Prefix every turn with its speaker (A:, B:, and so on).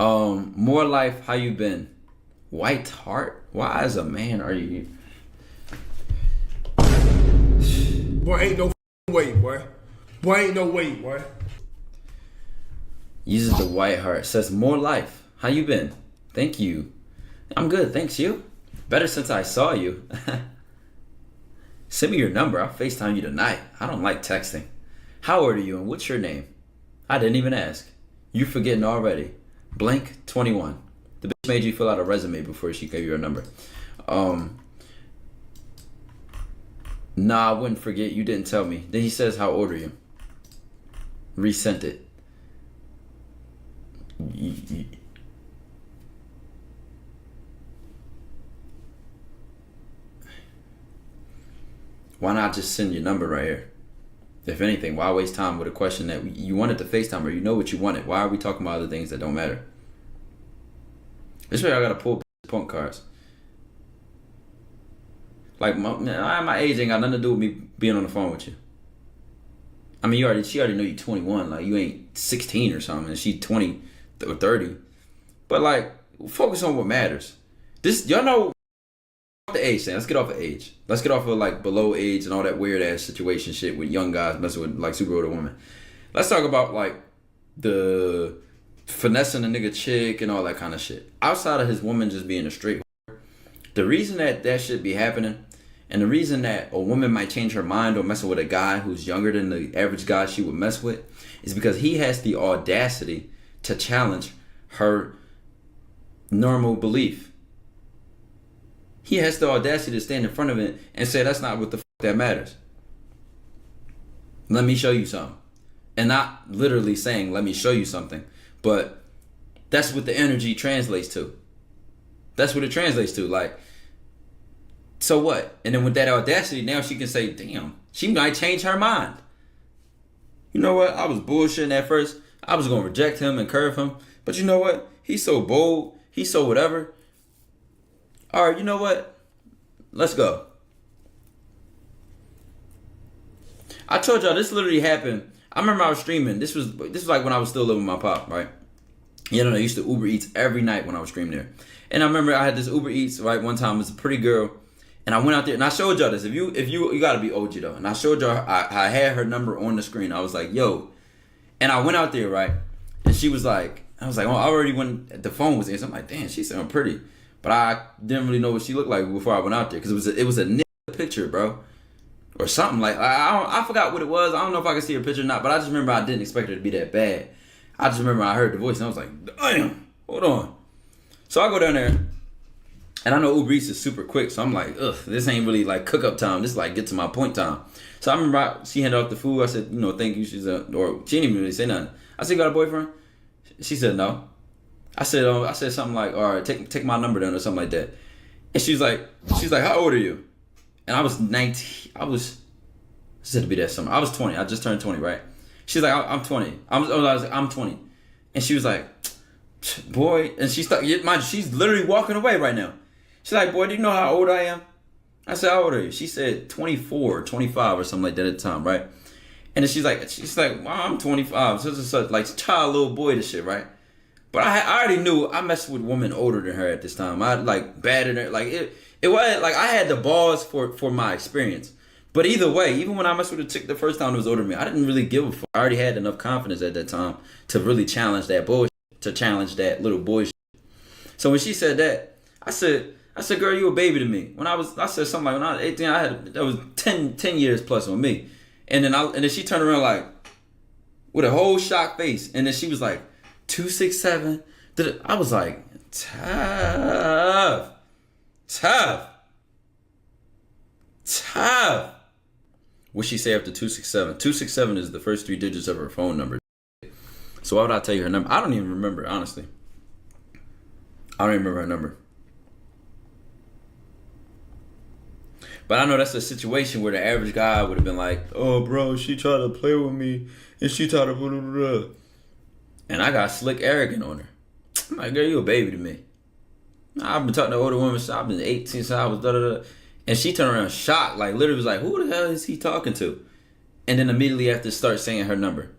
A: More life, how you been? White heart? Why as a man are you?
B: Boy, ain't no way, boy. Boy, ain't no way, boy.
A: Uses the white heart. Says more life. How you been? Thank you. I'm good, thanks you. Better since I saw you. Send me your number. I'll FaceTime you tonight. I don't like texting. How old are you and what's your name? I didn't even ask. You forgetting already. Blank 21. The bitch made you fill out a resume before she gave you her number. Nah, I wouldn't forget. You didn't tell me. Then he says, how old are you? Resented. Why not just send your number right here? If anything, why waste time with a question that you wanted to FaceTime or you know what you wanted? Why are we talking about other things that don't matter? This way I gotta pull punk cards. Like my age ain't got nothing to do with me being on the phone with you. I mean, she already know you 21. Like you ain't 16 or something, and she 20 or 30. But like, focus on what matters. Y'all know the age thing. Let's get off of age. Let's get off of like below age and all that weird ass situation shit with young guys messing with like super older women. Let's talk about like the finessing a nigga chick and all that kind of shit. Outside of his woman just being a straight whore, the reason that shit be happening and the reason that a woman might change her mind or messing with a guy who's younger than the average guy she would mess with is because he has the audacity to challenge her normal belief. He has the audacity to stand in front of it and say, that's not what the fuck that matters. Let me show you something. And not literally saying, let me show you something. But that's what the energy translates to. That's what it translates to. Like, so what? And then with that audacity, now she can say, damn, she might change her mind. You know what? I was bullshitting at first. I was going to reject him and curve him. But you know what? He's so bold. He's so whatever. All right, you know what? Let's go. I told y'all this literally happened. I remember I was streaming. This was like when I was still living with my pop, right? You know, I used to Uber Eats every night when I was streaming there. And I remember I had this Uber Eats, right? One time it was a pretty girl. And I went out there and I showed y'all this. If you gotta be OG though. And I showed y'all, I had her number on the screen. I was like, yo. And I went out there, right? And she was like, I was like, oh, I already went, the phone was in. So I'm like, damn, she sound pretty. But I didn't really know what she looked like before I went out there. Because it was a nigga picture, bro. Or something like, I forgot what it was. I don't know if I can see her picture or not. But I just remember I didn't expect her to be that bad. I just remember I heard the voice and I was like, damn, hold on. So I go down there. And I know Uber Eats is super quick. So I'm like, ugh, this ain't really like cook up time. This is like get to my point time. So I remember she handed off the food. I said, you know, thank you. Or she didn't even really say nothing. I said, you got a boyfriend? She said, no. I said something like, all right, take my number down or something like that. And she's like, how old are you? And I was 19. I said to be that summer. I was 20. I just turned 20, right? She's like, I'm 20. I was like, I'm 20. And she was like, boy, and she's literally walking away right now. She's like, boy, do you know how old I am? I said, how old are you? She said 24 or 25 or something like that at the time, right? And then she's like, well, I'm 25. So such like child little boy this shit, right? But I already knew I messed with women older than her at this time. I like batted her. Like it was like I had the balls for my experience. But either way, even when I messed with a chick the first time that was older than me, I didn't really give a fuck. I already had enough confidence at that time to really challenge that bullshit, to challenge that little bullshit. So when she said that, I said, girl, you a baby to me. I said something like when I was 18, that was 10 years plus on me. And then she turned around like with a whole shocked face. And then she was like, 267. I was like, tough. What'd she say after 267? 267 is the first 3 digits of her phone number. So why would I tell you her number? I don't even remember, honestly. I don't even remember her number. But I know that's a situation where the average guy would have been like, oh, bro, she tried to play with me. And she tried to blah, blah, blah. And I got slick arrogant on her. I'm like, girl, you a baby to me. I've been talking to older women since I've been 18 since I was da-da-da. And she turned around shocked, like literally was like, who the hell is he talking to? And then immediately after start saying her number.